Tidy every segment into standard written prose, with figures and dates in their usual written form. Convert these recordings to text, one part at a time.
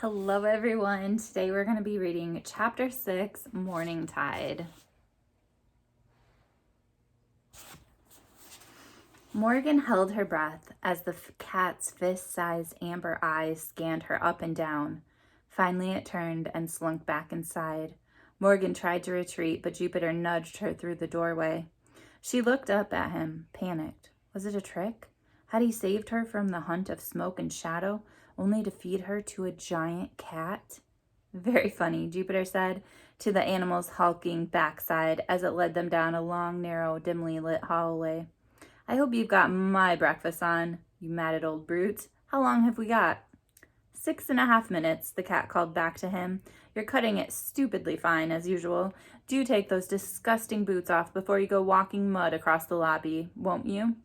Hello everyone. Today we're going to be reading Chapter 6, Morning Tide. Morgan held her breath as the cat's fist-sized amber eyes scanned her up and down. Finally it turned and slunk back inside. Morgan tried to retreat, but Jupiter nudged her through the doorway. She looked up at him, panicked. Was it a trick? Had he saved her from the hunt of smoke and shadow, only to feed her to a giant cat? Very funny, Jupiter said to the animal's hulking backside as it led them down a long, narrow, dimly lit hallway. I hope you've got my breakfast on, you matted old brute. How long have we got? 6.5 minutes, the cat called back to him. You're cutting it stupidly fine, as usual. Do take those disgusting boots off before you go walking mud across the lobby, won't you?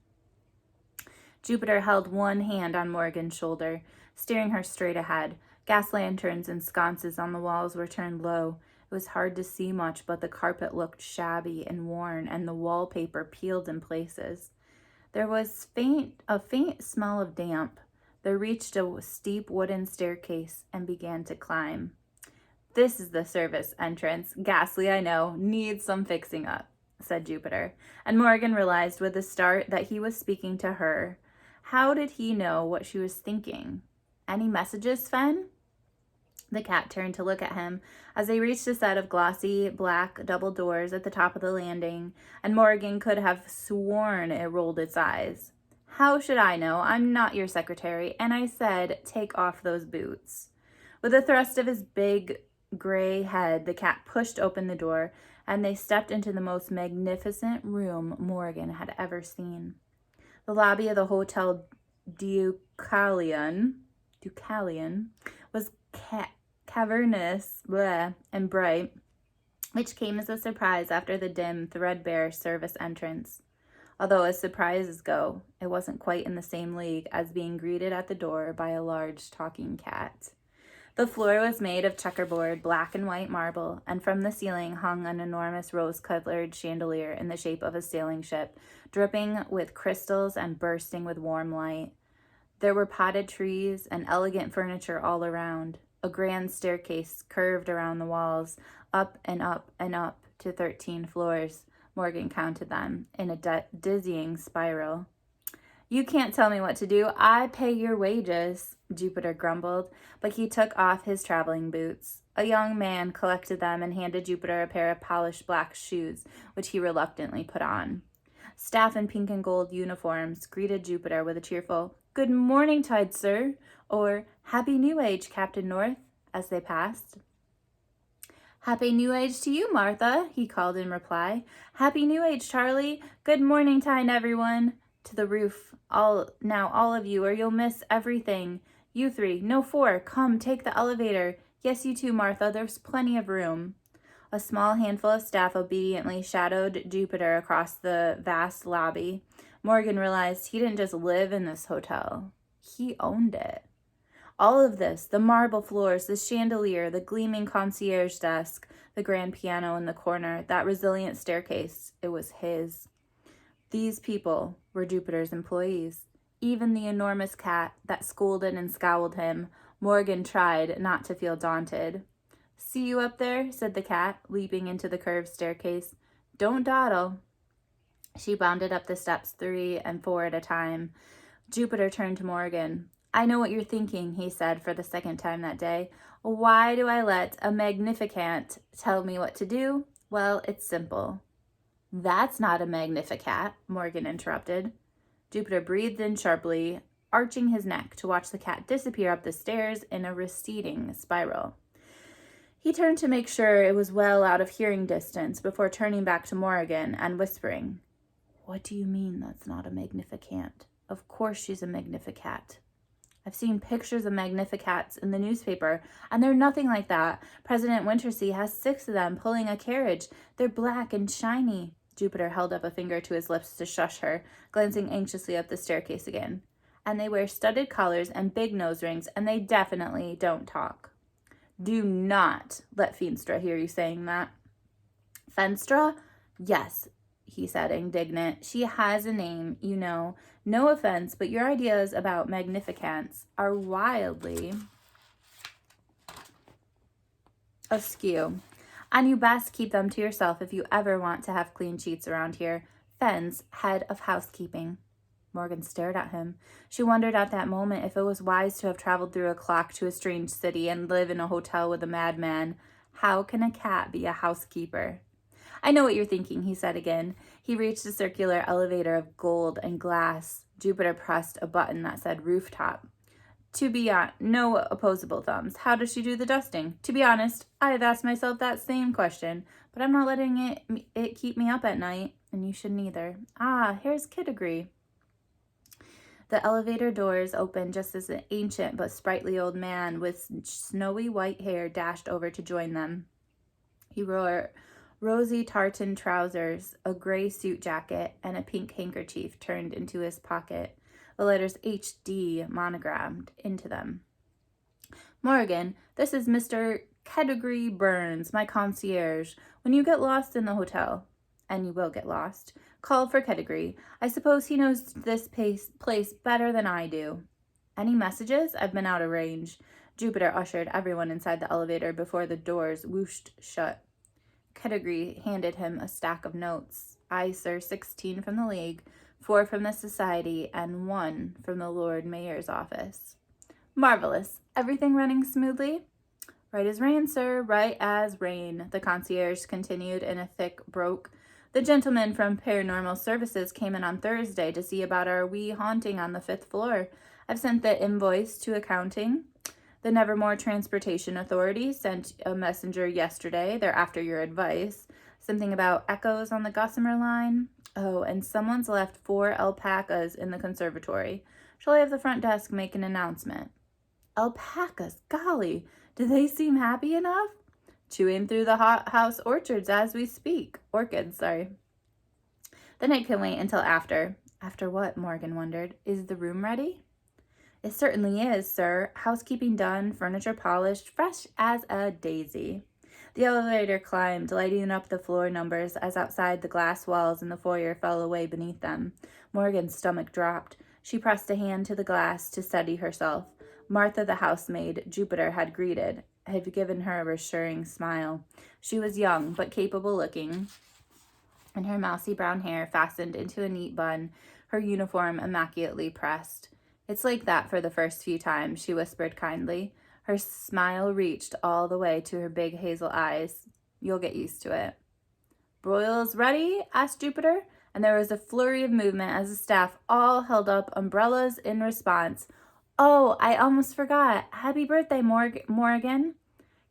Jupiter held one hand on Morgan's shoulder, steering her straight ahead. Gas lanterns and sconces on the walls were turned low. It was hard to see much, but the carpet looked shabby and worn, and the wallpaper peeled in places. There was a faint smell of damp. They reached a steep wooden staircase and began to climb. This is the service entrance. Ghastly, I know. Needs some fixing up, said Jupiter. And Morgan realized with a start that he was speaking to her. How did he know what she was thinking? Any messages, Fen? The cat turned to look at him as they reached a set of glossy black double doors at the top of the landing, and Morgan could have sworn it rolled its eyes. How should I know? I'm not your secretary, and I said take off those boots. With a thrust of his big gray head, the cat pushed open the door, and they stepped into the most magnificent room Morgan had ever seen. The lobby of the Hotel Deucalion was cavernous and bright, which came as a surprise after the dim, threadbare service entrance. Although as surprises go, it wasn't quite in the same league as being greeted at the door by a large talking cat. The floor was made of checkerboard, black and white marble, and from the ceiling hung an enormous rose-colored chandelier in the shape of a sailing ship, dripping with crystals and bursting with warm light. There were potted trees and elegant furniture all around. A grand staircase curved around the walls, up and up and up to 13 floors. Morgan counted them in a dizzying spiral. You can't tell me what to do. I pay your wages, Jupiter grumbled, but he took off his traveling boots. A young man collected them and handed Jupiter a pair of polished black shoes, which he reluctantly put on. Staff in pink and gold uniforms greeted Jupiter with a cheerful, "Good morning, Tide, sir," or "Happy New Age, Captain North," as they passed. "Happy New Age to you, Martha," he called in reply. "Happy New Age, Charlie. Good morning, Tide, everyone." To the roof, all of you, or you'll miss everything. You three, no, four, come, take the elevator. Yes, you too, Martha, there's plenty of room. A small handful of staff obediently shadowed Jupiter across the vast lobby. Morgan realized he didn't just live in this hotel. He owned it. All of this, the marble floors, the chandelier, the gleaming concierge desk, the grand piano in the corner, that resilient staircase, it was his. These people were Jupiter's employees. Even the enormous cat that scolded and scowled him, Morgan tried not to feel daunted. "See you up there?" said the cat, leaping into the curved staircase. "Don't dawdle." She bounded up the steps 3 and 4 at a time. Jupiter turned to Morgan. "I know what you're thinking," he said for the second time that day. "Why do I let a magnificat tell me what to do? Well, it's simple." "That's not a magnificat," Morgan interrupted. Jupiter breathed in sharply, arching his neck to watch the cat disappear up the stairs in a receding spiral. He turned to make sure it was well out of hearing distance before turning back to Morgan and whispering, "What do you mean that's not a magnificat? Of course she's a magnificat. I've seen pictures of magnificats in the newspaper, and they're nothing like that. President Wintersea has 6 of them pulling a carriage. They're black and shiny." Jupiter held up a finger to his lips to shush her, glancing anxiously up the staircase again. "And they wear studded collars and big nose rings, and they definitely don't talk." "Do not let Feenstra hear you saying that." "Feenstra? Yes," he said, indignant. "She has a name, you know. No offense, but your ideas about magnificats are wildly askew. And you best keep them to yourself if you ever want to have clean sheets around here. Fenn's head of housekeeping. Morgan stared at him. She wondered at that moment if it was wise to have traveled through a clock to a strange city and live in a hotel with a madman. How can a cat be a housekeeper? I know what you're thinking, he said again. He reached a circular elevator of gold and glass. Jupiter pressed a button that said rooftop. To be no opposable thumbs. How does she do the dusting? To be honest, I have asked myself that same question, but I'm not letting it keep me up at night, and you shouldn't either. Ah, here's Kittigree. The elevator doors opened just as an ancient but sprightly old man with snowy white hair dashed over to join them. He wore rosy tartan trousers, a gray suit jacket, and a pink handkerchief turned into his pocket, the letters HD monogrammed into them. Morgan, this is Mr. Kittigree Burns, my concierge. When you get lost in the hotel, and you will get lost, call for Kittigree. I suppose he knows this place better than I do. Any messages? I've been out of range. Jupiter ushered everyone inside the elevator before the doors whooshed shut. Kittigree handed him a stack of notes. Aye, sir, 16 from the League, 4 from the Society, and 1 from the Lord Mayor's office. Marvelous. Everything running smoothly? Right as rain, sir, right as rain, the concierge continued in a thick brogue. The gentleman from Paranormal Services came in on Thursday to see about our wee haunting on the 5th floor. I've sent the invoice to accounting. The Nevermore Transportation Authority sent a messenger yesterday. They're after your advice. Something about echoes on the Gossamer line. Oh, and someone's left 4 alpacas in the conservatory. Shall I have the front desk make an announcement? Alpacas, golly, do they seem happy enough? Chewing through the hothouse orchids as we speak. Orchids, sorry. The night can wait until after. After what, Morgan wondered. Is the room ready? It certainly is, sir. Housekeeping done, furniture polished, fresh as a daisy. The elevator climbed, lighting up the floor numbers as outside the glass walls in the foyer fell away beneath them. Morgan's stomach dropped. She pressed a hand to the glass to steady herself. Martha, the housemaid, Jupiter had greeted, had given her a reassuring smile. She was young, but capable-looking, and her mousy brown hair fastened into a neat bun, her uniform immaculately pressed. It's like that for the first few times, she whispered kindly. Her smile reached all the way to her big hazel eyes. You'll get used to it. Broils ready? Asked Jupiter, and there was a flurry of movement as the staff all held up umbrellas in response. Oh, I almost forgot. Happy birthday, Morgan.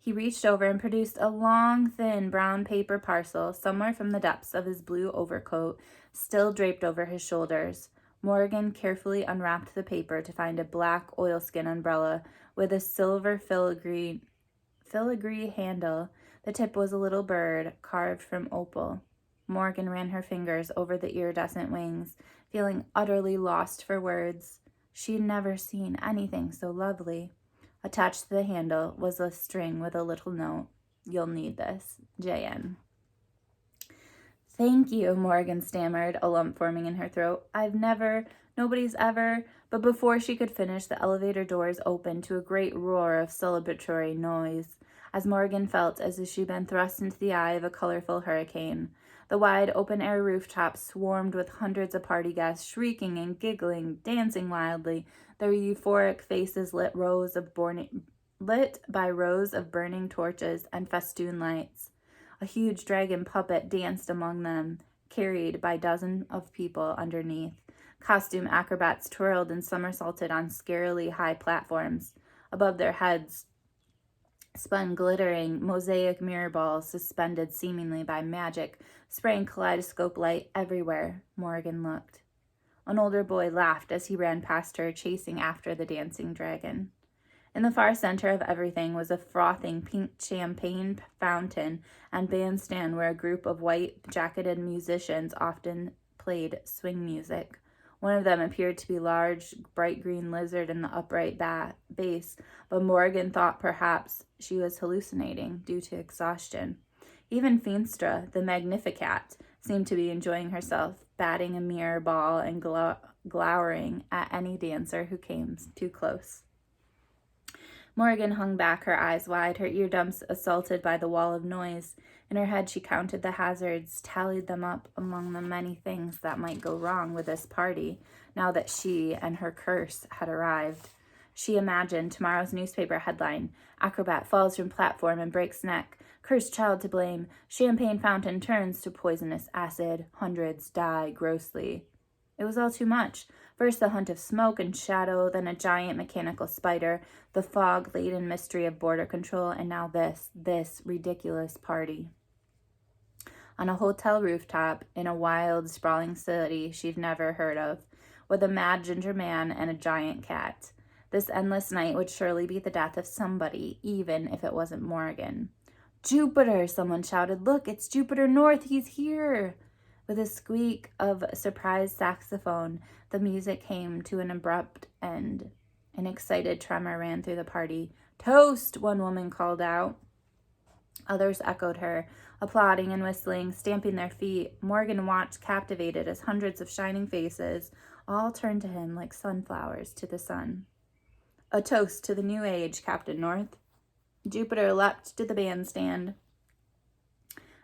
He reached over and produced a long, thin brown paper parcel somewhere from the depths of his blue overcoat, still draped over his shoulders. Morgan carefully unwrapped the paper to find a black oilskin umbrella with a silver filigree handle. The tip was a little bird carved from opal. Morgan ran her fingers over the iridescent wings, feeling utterly lost for words. She'd never seen anything so lovely. Attached to the handle was a string with a little note. You'll need this. J.N. Thank you, Morgan stammered, a lump forming in her throat. Nobody's ever... But before she could finish, the elevator doors opened to a great roar of celebratory noise, as Morgan felt as if she'd been thrust into the eye of a colorful hurricane. The wide open-air rooftop swarmed with hundreds of party guests, shrieking and giggling, dancing wildly, their euphoric faces lit by rows of burning torches and festoon lights. A huge dragon puppet danced among them, carried by dozens of people underneath. Costume acrobats twirled and somersaulted on scarily high platforms. Above their heads spun glittering mosaic mirror balls suspended seemingly by magic, spraying kaleidoscope light everywhere. Morgan looked. An older boy laughed as he ran past her, chasing after the dancing dragon. In the far center of everything was a frothing pink champagne fountain and bandstand where a group of white-jacketed musicians often played swing music. One of them appeared to be a large, bright green lizard in the upright base, but Morgan thought perhaps she was hallucinating due to exhaustion. Even Feenstra, the magnificat, seemed to be enjoying herself, batting a mirror ball and glowering at any dancer who came too close. Morgan hung back, her eyes wide, her eardrums assaulted by the wall of noise. In her head, she counted the hazards, tallied them up among the many things that might go wrong with this party, now that she and her curse had arrived. She imagined tomorrow's newspaper headline: Acrobat falls from platform and breaks neck. Cursed child to blame. Champagne fountain turns to poisonous acid. Hundreds die grossly. It was all too much. First the hunt of smoke and shadow, then a giant mechanical spider, the fog-laden mystery of border control, and now this ridiculous party. On a hotel rooftop in a wild, sprawling city she'd never heard of, with a mad ginger man and a giant cat. This endless night would surely be the death of somebody, even if it wasn't Morgan. Jupiter, someone shouted. Look, it's Jupiter North, he's here. With a squeak of surprised saxophone, the music came to an abrupt end. An excited tremor ran through the party. Toast, one woman called out. Others echoed her, applauding and whistling, stamping their feet. Morgan watched captivated as hundreds of shining faces all turned to him like sunflowers to the sun. A toast to the new age, Captain North. Jupiter leapt to the bandstand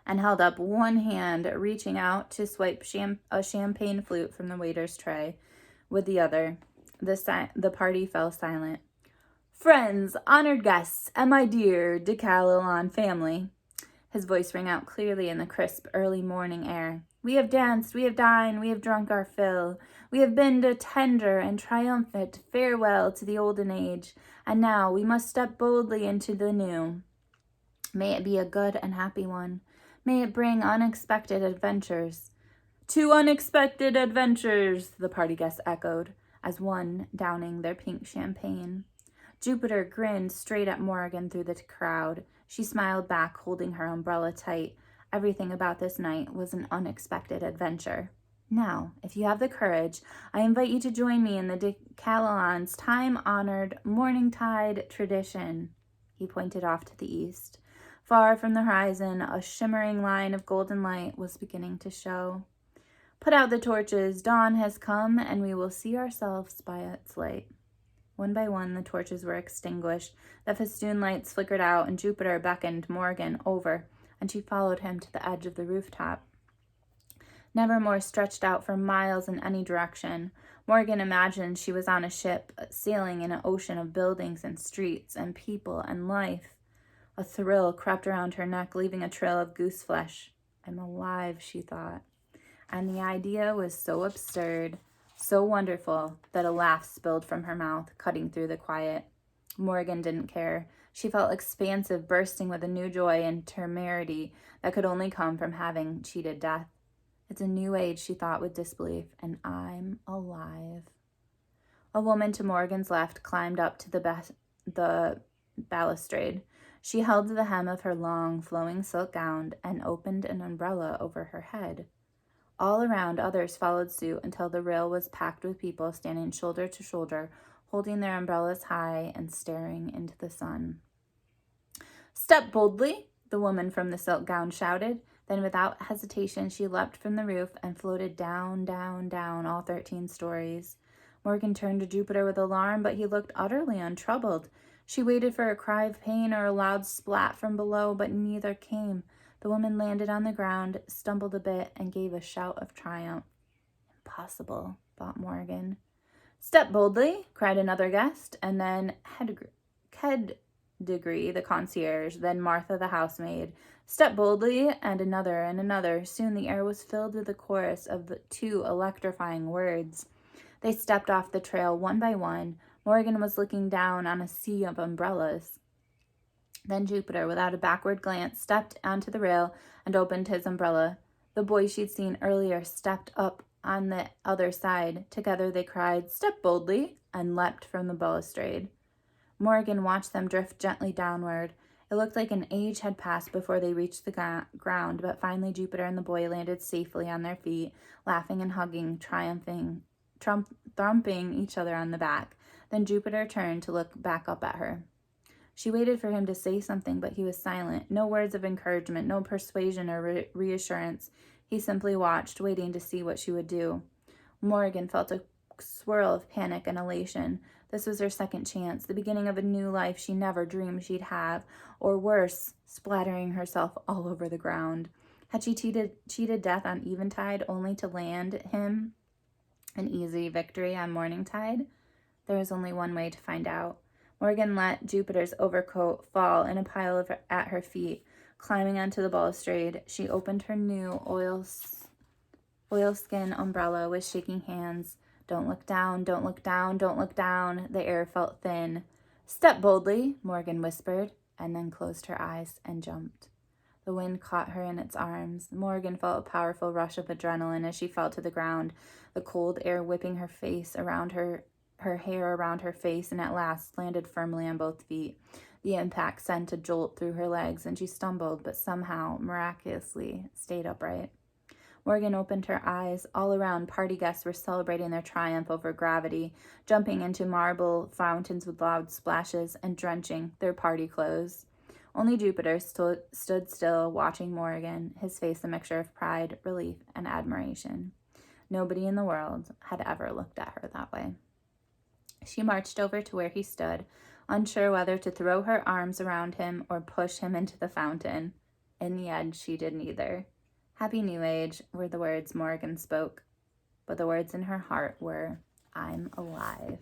and held up one hand, reaching out to swipe a champagne flute from the waiter's tray. With the other, the party fell silent. Friends, honored guests, and my dear Deucalion family. His voice rang out clearly in the crisp early morning air. We have danced, we have dined, we have drunk our fill. We have bid a tender and triumphant farewell to the olden age, and now we must step boldly into the new. May it be a good and happy one. May it bring unexpected adventures. To unexpected adventures, the party guests echoed, as one downing their pink champagne. Jupiter grinned straight at Morgan through the crowd. She smiled back, holding her umbrella tight. Everything about this night was an unexpected adventure. Now, if you have the courage, I invite you to join me in the Deucalion's time-honored morning-tide tradition. He pointed off to the east. Far from the horizon, a shimmering line of golden light was beginning to show. Put out the torches. Dawn has come, and we will see ourselves by its light. One by one, the torches were extinguished. The festoon lights flickered out, and Jupiter beckoned Morgan over, and she followed him to the edge of the rooftop. Nevermore stretched out for miles in any direction. Morgan imagined she was on a ship, sailing in an ocean of buildings and streets and people and life. A thrill crept around her neck, leaving a trail of goose flesh. I'm alive, she thought. And the idea was so absurd, so wonderful, that a laugh spilled from her mouth, cutting through the quiet. Morgan didn't care. She felt expansive, bursting with a new joy and temerity that could only come from having cheated death. It's a new age, she thought with disbelief, and I'm alive. A woman to Morgan's left climbed up to the balustrade. She held the hem of her long, flowing silk gown and opened an umbrella over her head. All around, others followed suit until the rail was packed with people standing shoulder to shoulder, holding their umbrellas high and staring into the sun. Step boldly, the woman from the silk gown shouted. Then without hesitation, she leapt from the roof and floated down, down, down all 13 stories. Morgan turned to Jupiter with alarm, but he looked utterly untroubled. She waited for a cry of pain or a loud splat from below, but neither came. The woman landed on the ground, stumbled a bit, and gave a shout of triumph. Impossible, thought Morgan. Step boldly, cried another guest, and then Keddegree, the concierge, then Martha, the housemaid. Step boldly, and another. Soon the air was filled with the chorus of the 2 electrifying words. They stepped off the trail one by one. Morgan was looking down on a sea of umbrellas. Then Jupiter, without a backward glance, stepped onto the rail and opened his umbrella. The boy she'd seen earlier stepped up on the other side. Together they cried, Step boldly, and leapt from the balustrade. Morgan watched them drift gently downward. It looked like an age had passed before they reached the ground, but finally Jupiter and the boy landed safely on their feet, laughing and hugging, thumping each other on the back. Then Jupiter turned to look back up at her. She waited for him to say something, but he was silent. No words of encouragement, no persuasion or reassurance. He simply watched, waiting to see what she would do. Morgan felt a swirl of panic and elation. This was her second chance, the beginning of a new life she never dreamed she'd have, or worse, splattering herself all over the ground. Had she cheated death on eventide only to land him an easy victory on morningtide? There was only one way to find out. Morgan let Jupiter's overcoat fall in a pile at her feet. Climbing onto the balustrade, she opened her new oilskin umbrella with shaking hands. Don't look down, don't look down, don't look down. The air felt thin. Step boldly, Morgan whispered, and then closed her eyes and jumped. The wind caught her in its arms. Morgan felt a powerful rush of adrenaline as she fell to the ground, the cold air whipping her face around her hair around her face, and at last landed firmly on both feet. The impact sent a jolt through her legs, and she stumbled, but somehow, miraculously, stayed upright. Morgan opened her eyes. All around, party guests were celebrating their triumph over gravity, jumping into marble fountains with loud splashes and drenching their party clothes. Only Jupiter stood still, watching Morgan, his face a mixture of pride, relief, and admiration. Nobody in the world had ever looked at her that way. She marched over to where he stood, unsure whether to throw her arms around him or push him into the fountain. In the end, she did neither. Happy New Age were the words Morgan spoke, but the words in her heart were, I'm alive.